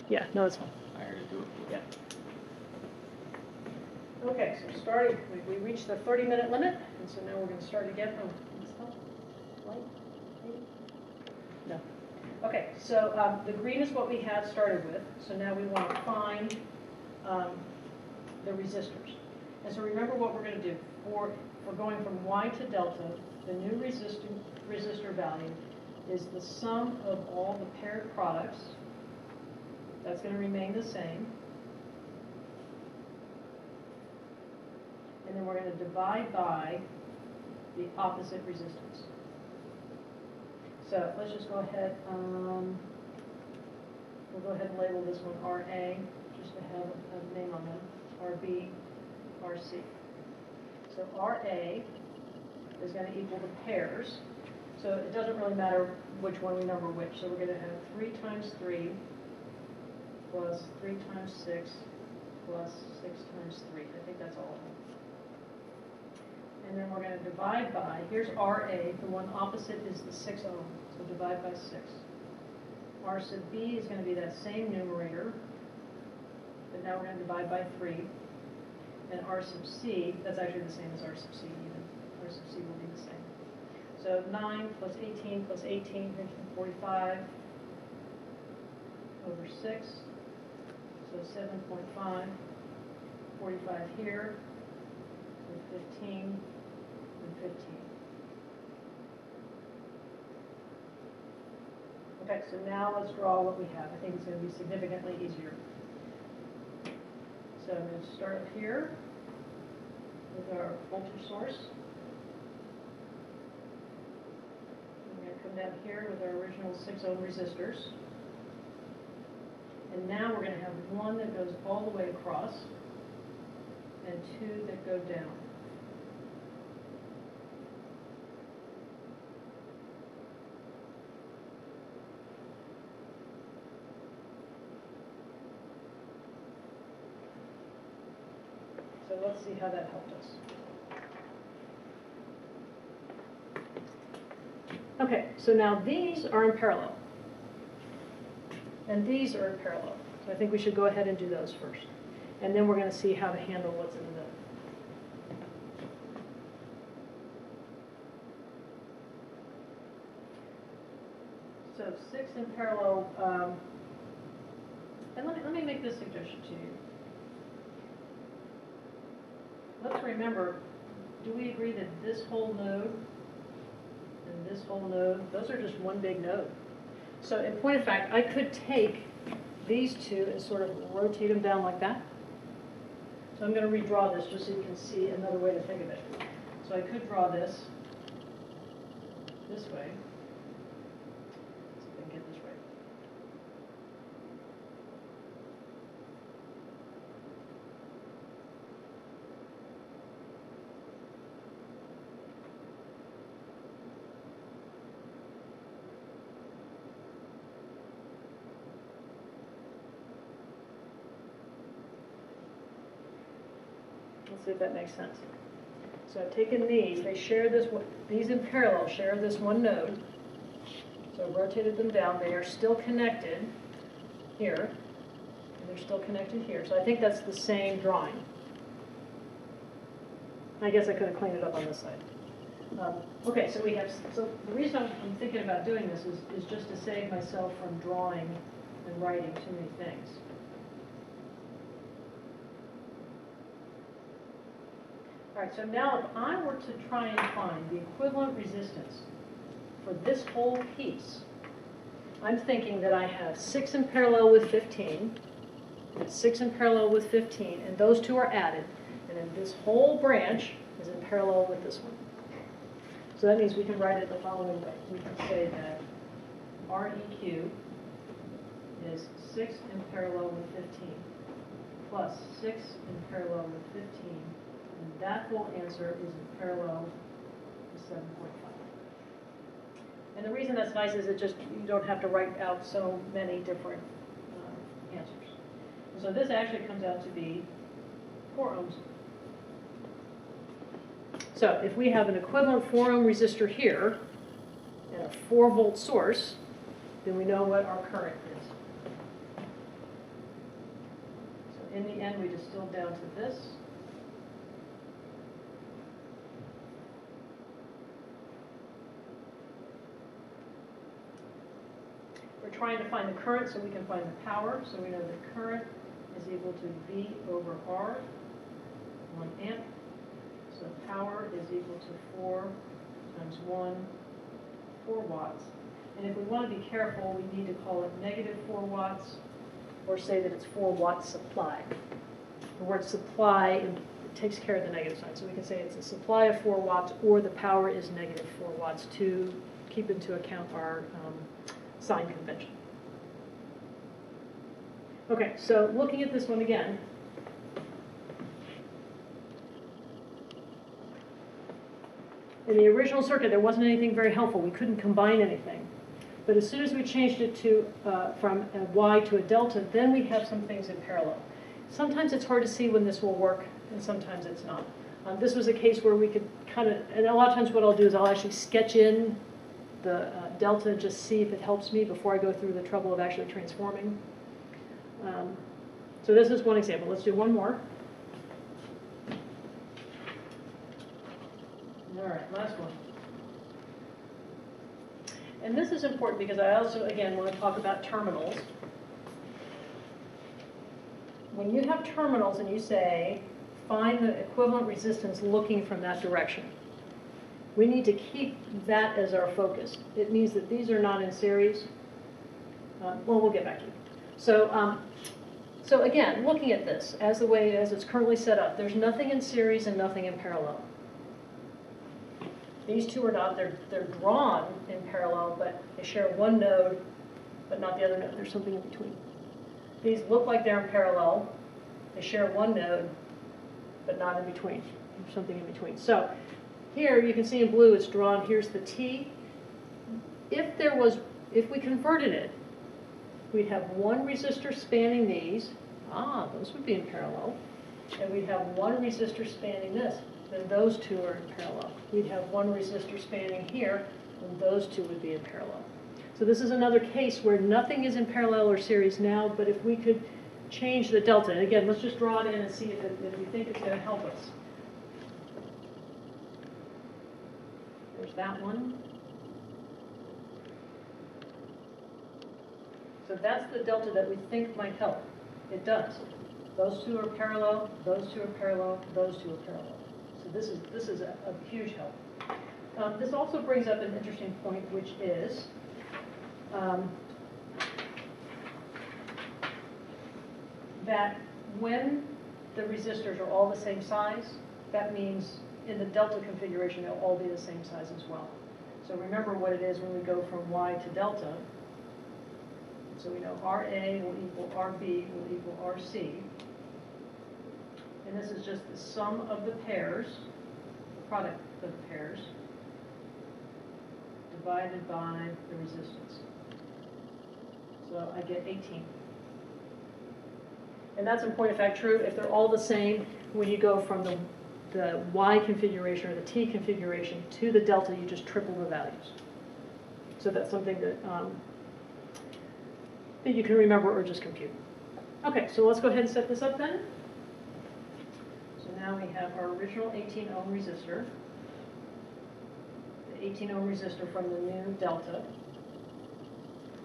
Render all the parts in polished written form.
Yeah, no, it's fine. I already do it. Yeah. Okay, so starting, we reached the 30-minute limit, and so now we're going to start again. Oh, is that light? Maybe? No. Okay, so the green is what we had started with. So now we want to find the resistors. And so remember what we're going to do. For going from Y to delta, the new resistor value is the sum of all the paired products. That's going to remain the same. And then we're going to divide by the opposite resistance. So let's just go ahead, we'll go ahead and label this one RA, just to have a name on them, RB, RC. So RA is going to equal the pairs. So it doesn't really matter which one we number which. So we're going to have 3 times 3 plus 3 times 6 plus 6 times 3. I think that's all of them. And then we're going to divide by, here's RA, the one opposite is the 6 ohm, so divide by 6. R sub B is going to be that same numerator, but now we're going to divide by 3. And R sub C, that's actually the same as R sub C even. R sub C will be the same. So 9 plus 18 plus 18, 45 over 6. So 7.5, 45 here, and 15, and 15. Okay, so now let's draw what we have. I think it's going to be significantly easier. So I'm going to start up here with our voltage source. I'm going to come down here with our original 6 ohm resistors. And now we're going to have one that goes all the way across and 2 that go down. So let's see how that helped us. Okay, so now these are in parallel. And these are in parallel. So I think we should go ahead and do those first. And then we're going to see how to handle what's in the middle. So 6 in parallel, and let me make this suggestion to you. Let's remember, do we agree that this whole node and this whole node, those are just one big node? So in point of fact, I could take these two and sort of rotate them down like that. So I'm going to redraw this just so you can see another way to think of it. So I could draw this way. Let's see if I can get this right. Let's see if that makes sense. So I've taken these, they share this, these in parallel share this one node. So I've rotated them down, they are still connected here, and they're still connected here. So I think that's the same drawing. I guess I could have cleaned it up on this side. Okay, so we have, so the reason I'm thinking about doing this is just to save myself from drawing and writing too many things. All right, so now if I were to try and find the equivalent resistance for this whole piece, I'm thinking that I have 6 in parallel with 15, and 6 in parallel with 15, and those two are added, and then this whole branch is in parallel with this one. So that means we can write it the following way. We can say that REQ is 6 in parallel with 15, plus 6 in parallel with 15, and that whole answer is in parallel to 7.5. And the reason that's nice is it just, you don't have to write out so many different answers. And so this actually comes out to be 4 ohms. So if we have an equivalent 4 ohm resistor here and a 4 volt source, then we know what our current is. in the end, we distilled down to this. We're trying to find the current so we can find the power. So we know that current is equal to V over R, 1 amp. So power is equal to 4 times 1, 4 watts. And if we want to be careful, we need to call it negative 4 watts, or say that it's 4 watts supply. The word supply it takes care of the negative sign. So we can say it's a supply of 4 watts, or the power is negative 4 watts to keep into account our sign convention. Okay, so looking at this one again, in the original circuit, there wasn't anything very helpful. We couldn't combine anything. But as soon as we changed it to from a Y to a delta, then we have some things in parallel. Sometimes it's hard to see when this will work, and sometimes it's not. This was a case where we could kind of, and a lot of times what I'll do is I'll actually sketch in the delta and just see if it helps me before I go through the trouble of actually transforming. So this is one example. Let's do one more. All right, last one. And this is important because I also, again, want to talk about terminals. When you have terminals and you say, find the equivalent resistance looking from that direction, we need to keep that as our focus. It means that these are not in series. Well, we'll get back to it. So again, looking at this, as it's currently set up, there's nothing in series and nothing in parallel. These two are not, they're drawn in parallel, but they share one node, but not the other node. There's something in between. These look like they're in parallel. They share one node, but not in between. There's something in between. So here you can see in blue it's drawn. Here's the T. If we converted it, we'd have one resistor spanning these. Those would be in parallel. And we'd have one resistor spanning this. Then those two are in parallel. We'd have one resistor spanning here, and those two would be in parallel. So this is another case where nothing is in parallel or series now, but if we could change the delta, and again, let's just draw it in and see if we think it's going to help us. There's that one. So that's the delta that we think might help. It does. Those two are parallel, those two are parallel, those two are parallel. So this is a huge help. This also brings up an interesting point, which is that when the resistors are all the same size, that means in the delta configuration they'll all be the same size as well. So remember what it is when we go from Y to delta. So we know RA will equal RB will equal RC. And this is just the sum of the pairs, the product of the pairs, divided by the resistance. So I get 18. And that's in point of fact true. If they're all the same, when you go from the Y configuration or the T configuration to the delta, you just triple the values. So that's something that you can remember or just compute. Okay, so let's go ahead and set this up then. So now we have our original 18 ohm resistor, the 18 ohm resistor from the new delta.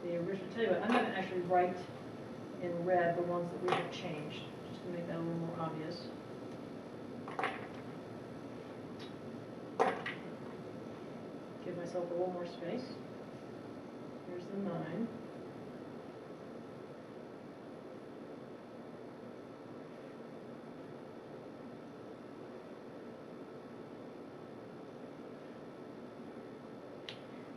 The original, tell you what, I'm going to actually write in red the ones that we have changed, just to make that a little more obvious. Give myself a little more space. Here's the 9.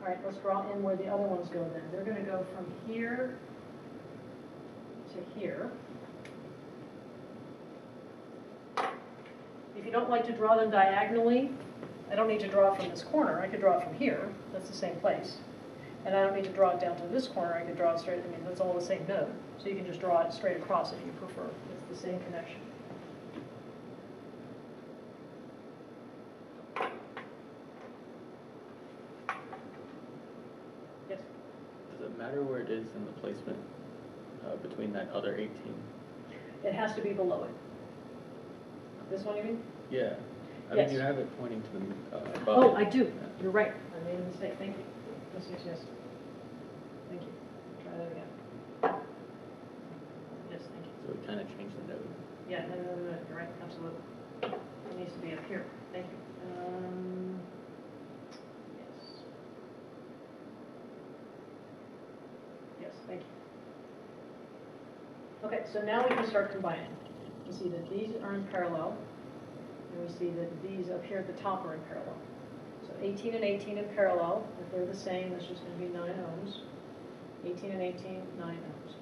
All right, let's draw in where the other ones go then. They're going to go from here to here. If you don't like to draw them diagonally, I don't need to draw it from this corner. I could draw it from here. That's the same place. And I don't need to draw it down to this corner. I could draw it straight. I mean, that's all the same node. So you can just draw it straight across if you prefer. It's the same connection. Yes? Does it matter where it is in the placement between that other 18? It has to be below it. This one, you mean? Yeah. I Yes. mean, you have it pointing to the above. Oh, I do. Yeah. You're right. I made a mistake. Thank you. Yes, yes, yes. Thank you. Try that again. Yes, thank you. So we kind of changed the node. Yeah, no, you're right, absolutely. It needs to be up here. Thank you. Yes. Yes, thank you. Okay, so now we can start combining. We see that these are in parallel, and we see that these up here at the top are in parallel. So 18 and 18 in parallel. If they're the same, that's just going to be 9 ohms. 18 and 18, 9 ohms.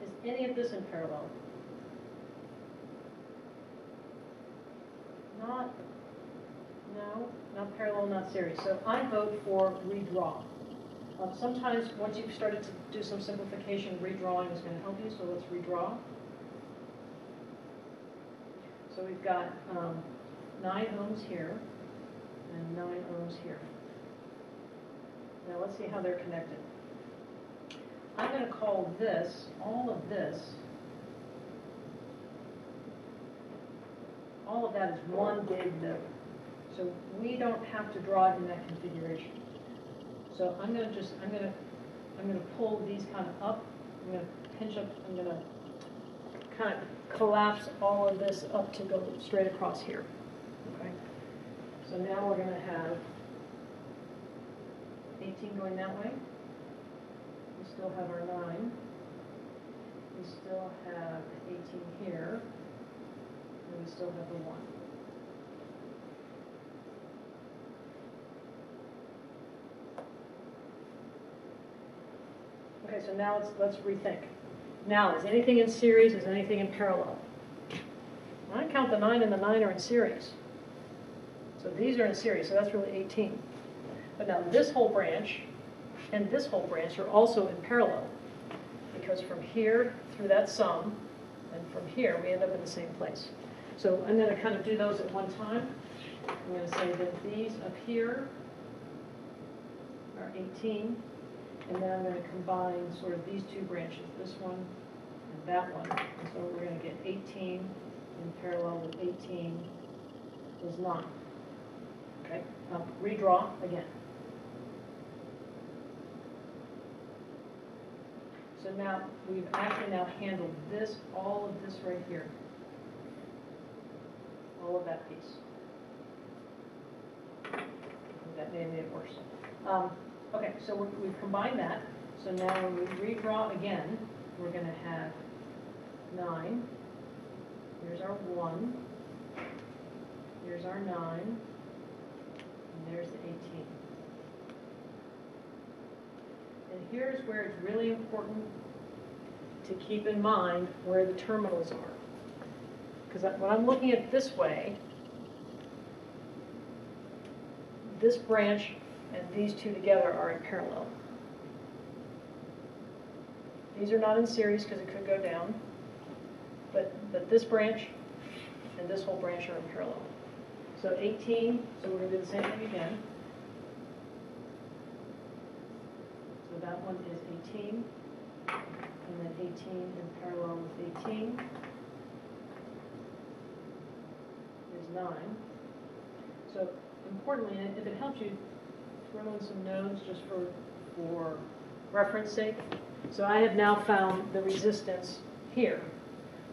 Is any of this in parallel? No, not parallel, not series. So I vote for redraw. Sometimes once you've started to do some simplification, redrawing is going to help you, so let's redraw. So we've got 9 ohms here and 9 ohms here. Now let's see how they're connected. I'm going to call this, all of that is one big node. So we don't have to draw it in that configuration. So I'm going to pull these kind of up. I'm going to pinch up. I'm going to kind of collapse all of this up to go straight across here. Okay. So now we're going to have 18 going that way. We still have our 9. We still have 18 here. And we still have the 1. Okay, so now let's rethink. Now, is anything in series? Is anything in parallel? I count the 9 and the 9 are in series. So these are in series, so that's really 18. But now this whole branch and this whole branch are also in parallel, because from here through that sum and from here we end up in the same place. So I'm going to kind of do those at one time. I'm going to say that these up here are 18. And then I'm going to combine sort of these two branches, this one and that one. And so we're going to get 18 in parallel with 18 is 9. Okay, redraw again. So now we've actually now handled this, all of this right here. All of that piece. That may have made it worse. Okay, so we've combined that. So now when we redraw again, we're going to have 9. Here's our 1. Here's our 9. And there's the 18. And here's where it's really important to keep in mind where the terminals are. Because when I'm looking at it this way, this branch and these two together are in parallel. These are not in series because it could go down, but this branch and this whole branch are in parallel. So 18, so we're going to do the same thing again. So that one is 18, and then 18 in parallel with 18 is 9. So importantly, if it helps you, throw in some nodes just for reference sake. So I have now found the resistance here.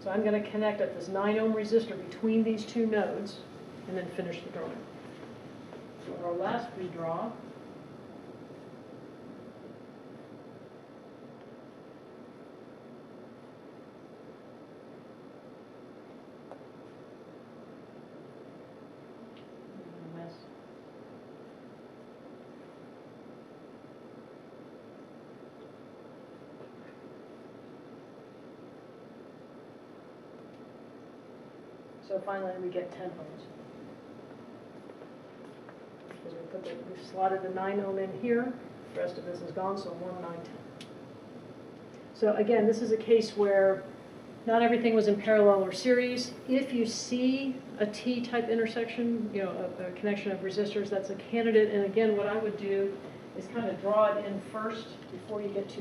So I'm going to connect up this 9 ohm resistor between these two nodes and then finish the drawing. So our last redraw, so finally we get 10 ohms. Because we've slotted the 9 ohm in here, the rest of this is gone, so 1, 9, 10. So again, this is a case where not everything was in parallel or series. If you see a T-type intersection, you know, a connection of resistors, that's a candidate. And again, what I would do is kind of draw it in first before you get to